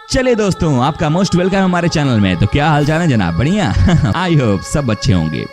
चलिए दोस्तों, आपका मोस्ट वेलकम हमारे चैनल में। तो क्या हाल चाल है जनाब? बढ़िया। आई होप सब अच्छे होंगे।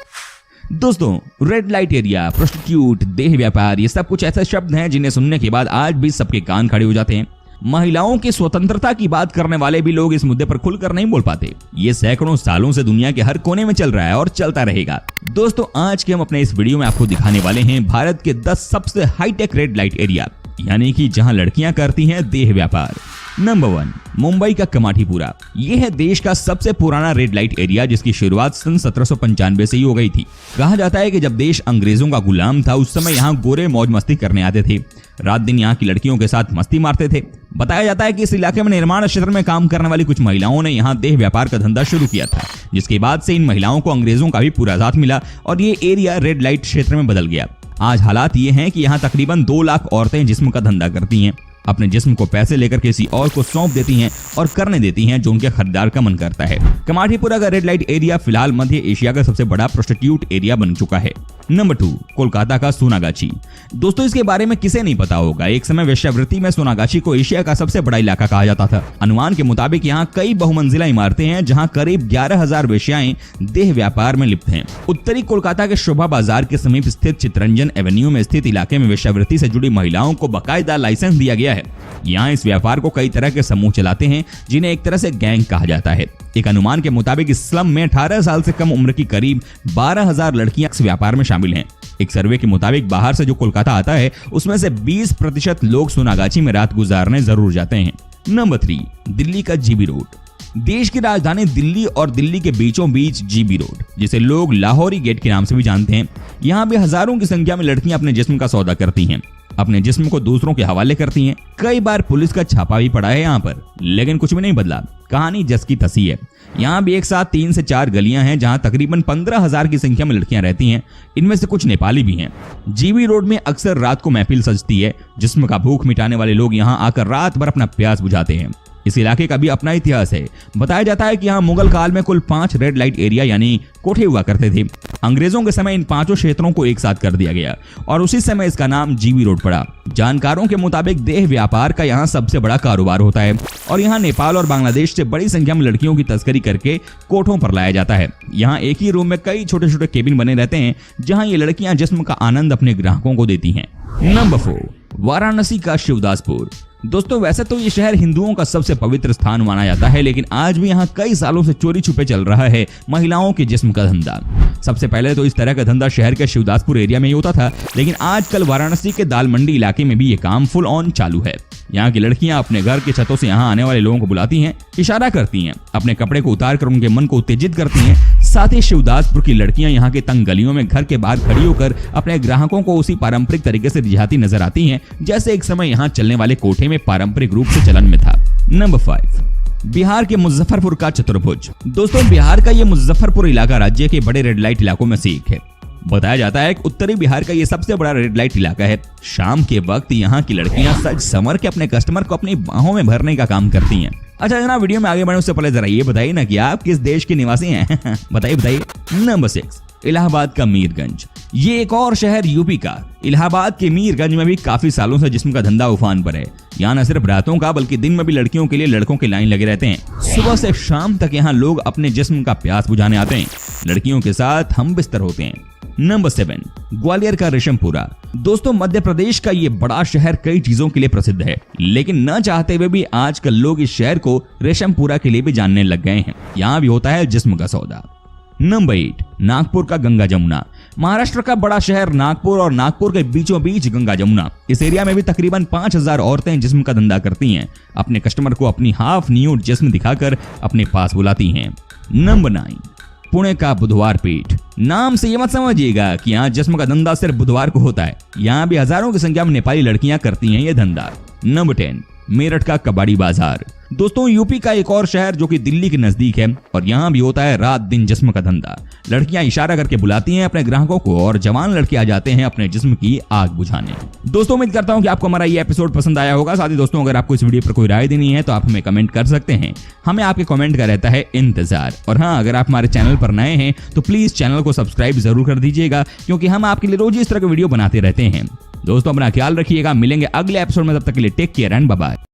दोस्तों, रेड लाइट एरिया, प्रोस्टिट्यूट, देह व्यापार, ये सब कुछ ऐसे शब्द हैं जिन्हें सुनने के बाद आज भी सबके कान खड़े हो जाते हैं। महिलाओं की स्वतंत्रता की बात करने वाले भी लोग इस मुद्दे पर खुलकर नहीं बोल पाते। ये सैकड़ों सालों से दुनिया के हर कोने में चल रहा है और चलता रहेगा। दोस्तों, आज के हम अपने इस वीडियो में आपको दिखाने वाले हैं भारत के 10 सबसे हाईटेक रेड लाइट एरिया, यानी कि जहां लड़कियां करती हैं देह व्यापार। नंबर 1, मुंबई का कमाठीपुरा। यह है देश का सबसे पुराना रेड लाइट एरिया, जिसकी शुरुआत सन 1795 से ही हो गई थी। कहा जाता है कि जब देश अंग्रेजों का गुलाम था, उस समय यहाँ गोरे मौज मस्ती करने आते थे। रात दिन यहाँ की लड़कियों के साथ मस्ती मारते थे। बताया जाता है कि इस इलाके में निर्माण क्षेत्र में काम करने वाली कुछ महिलाओं ने यहाँ देह व्यापार का धंधा शुरू किया था, जिसके बाद से इन महिलाओं को अंग्रेजों का भी पूरा साथ मिला और ये एरिया रेड लाइट क्षेत्र में बदल गया। आज हालात ये हैं कि यहाँ तकरीबन 2 लाख औरतें जिस्म का धंधा करती हैं। अपने जिस्म को पैसे लेकर किसी और को सौंप देती हैं और करने देती हैं जो उनके खरीदार का मन करता है। कमाठीपुरा का रेड लाइट एरिया फिलहाल मध्य एशिया का सबसे बड़ा प्रोस्टिट्यूट एरिया बन चुका है। नंबर 2, कोलकाता का सोनागाछी। दोस्तों, इसके बारे में किसे नहीं पता होगा। एक समय वेश्यावृत्ति में सोनागाछी को एशिया का सबसे बड़ा इलाका कहा जाता था। अनुमान के मुताबिक यहाँ कई बहुमंजिला इमारतें हैं जहाँ करीब 11,000 वेश्याएं देह व्यापार में लिप्त हैं। उत्तरी कोलकाता के शोभा बाजार के समीप स्थित चितरंजन एवेन्यू में स्थित इलाके में वेश्यावृत्ति से जुड़ी महिलाओं को बाकायदा लाइसेंस दिया गया है। यहाँ इस व्यापार को कई तरह के समूह चलाते हैं, जिन्हें एक तरह से गैंग कहा जाता है। एक अनुमान के मुताबिक इस स्लम में 18 साल से कम उम्र की करीब 12,000 लड़कियां इस व्यापार में शामिल हैं। एक सर्वे के मुताबिक बाहर से जो कोलकाता आता है, उसमें से 20% लोग सोनागाछी में रात गुजारने जरूर जाते हैं। नंबर 3, दिल्ली का जीबी रोड। देश की राजधानी दिल्ली और दिल्ली के बीचों बीच जीबी रोड, जिसे लोग लाहौरी गेट के नाम से भी जानते हैं, यहाँ भी हजारों की संख्या में लड़कियां अपने जिस्म का सौदा करती हैं, अपने जिस्म को दूसरों के हवाले करती हैं। कई बार पुलिस का छापा भी पड़ा है यहाँ पर, लेकिन कुछ भी नहीं बदला। कहानी जस की तसी है। यहाँ भी एक साथ 3 से 4 गलियां हैं जहाँ तकरीबन 15,000 की संख्या में लड़कियां रहती हैं। इनमें से कुछ नेपाली भी हैं। जीबी रोड में अक्सर रात को महफिल सजती है। जिस्म का भूख मिटाने वाले लोग यहाँ आकर रात भर अपना प्यास बुझाते हैं। इस इलाके का भी अपना इतिहास है। बताया जाता है कि यहाँ मुगल काल में कुल 5 रेड लाइट एरिया यानी कोठे हुआ करते थे। अंग्रेजों के समय इन 5 क्षेत्रों को एक साथ कर दिया गया और उसी समय इसका नाम जीबी रोड पड़ा। जानकारों के मुताबिक देह व्यापार का यहाँ सबसे बड़ा कारोबार होता है और यहाँ नेपाल और बांग्लादेश से बड़ी संख्या में लड़कियों की तस्करी करके कोठों पर लाया जाता है। यहाँ एक ही रूम में कई छोटे छोटे केबिन बने रहते हैं जहाँ ये लड़कियां जिस्म का आनंद अपने ग्राहकों को देती हैं। नंबर 4, वाराणसी का शिवदासपुर। दोस्तों, वैसे तो ये शहर हिंदुओं का सबसे पवित्र स्थान माना जाता है, लेकिन आज भी यहाँ कई सालों से चोरी छुपे चल रहा है महिलाओं के जिस्म का धंधा। सबसे पहले तो इस तरह का धंधा शहर के शिवदासपुर एरिया में ही होता था, लेकिन आजकल वाराणसी के दाल मंडी इलाके में भी ये काम फुल ऑन चालू है। यहाँ की लड़कियां अपने घर की छतों से यहाँ आने वाले लोगों को बुलाती हैं, इशारा करती हैं, अपने कपड़े को उतार कर उनके मन को उत्तेजित करती हैं। साथ ही शिवदासपुर की लड़कियां यहाँ के तंग गलियों में घर के बाहर खड़ी होकर अपने ग्राहकों को उसी पारंपरिक तरीके से रिझाती नजर आती हैं, जैसे एक समय यहाँ चलने वाले कोठे में पारंपरिक रूप से चलन में था। नंबर 5, बिहार के मुजफ्फरपुर का चतुर्भुज। दोस्तों, बिहार का ये मुजफ्फरपुर इलाका राज्य के बड़े रेड लाइट इलाकों में से एक है। बताया जाता है कि उत्तरी बिहार का ये सबसे बड़ा रेड लाइट इलाका है। शाम के वक्त यहाँ की लड़कियां सज संवर के अपने कस्टमर को अपनी बाहों में भरने का काम करती हैं। अच्छा जनाब, वीडियो में आगे बढ़ने उससे पहले जरा ये बताइए ना कि आप किस देश के निवासी हैं? बताइए। नंबर 6, इलाहाबाद का मीरगंज। ये एक और शहर यूपी का। इलाहाबाद के मीरगंज में भी काफी सालों से जिस्म का धंधा उफान पर है। यहाँ न सिर्फ रातों का बल्कि दिन में भी लड़कियों के लिए लड़कों के लाइन लगे रहते हैं। सुबह से शाम तक यहाँ लोग अपने जिस्म का प्यास बुझाने आते हैं। लड़कियों के साथ हम बिस्तर होते हैं। नंबर 7, ग्वालियर का रेशमपुरा। दोस्तों, मध्य प्रदेश का ये बड़ा शहर कई चीजों के लिए प्रसिद्ध है, लेकिन न चाहते हुए भी आजकल लोग इस शहर को रेशमपुरा के लिए भी जानने लग गए हैं। यहाँ भी होता है जिस्म का सौदा। नंबर 8, नागपुर का गंगा जमुना। महाराष्ट्र का बड़ा शहर नागपुर और नागपुर के बीचों बीच गंगा जमुना। इस एरिया में भी तकरीबन 5,000 औरतें जिस्म का धंधा करती हैं। अपने कस्टमर को अपनी हाफ न्यूड जिस्म दिखाकर अपने पास बुलाती हैं। नंबर 9, पुणे का बुधवार पीठ। नाम से ये मत समझिएगा कि यहाँ जिस्म का धंधा सिर्फ बुधवार को होता है। यहाँ भी हजारों की संख्या में नेपाली लड़कियां करती हैं ये धंधा। नंबर 10, मेरठ का कबाड़ी बाजार। दोस्तों, यूपी का एक और शहर जो कि दिल्ली के नजदीक है और यहाँ भी होता है रात दिन जिस्म का धंधा। लड़कियां इशारा करके बुलाती हैं अपने ग्राहकों को और जवान लड़के आ जाते हैं अपने जिस्म की आग बुझाने। दोस्तों, उम्मीद करता हूँ कि आपको हमारा ये एपिसोड पसंद आया होगा। साथ ही दोस्तों, अगर आपको इस वीडियो पर कोई राय देनी है तो आप हमें कमेंट कर सकते हैं। हमें आपके कमेंट का रहता है इंतजार। और हाँ, अगर आप हमारे चैनल पर नए हैं तो प्लीज चैनल को सब्सक्राइब जरूर कर दीजिएगा, क्योंकि हम आपके लिए रोज इस तरह के वीडियो बनाते रहते हैं। दोस्तों, अपना ख्याल रखिएगा। मिलेंगे अगले एपिसोड में, तब तक के लिए take care and bye bye.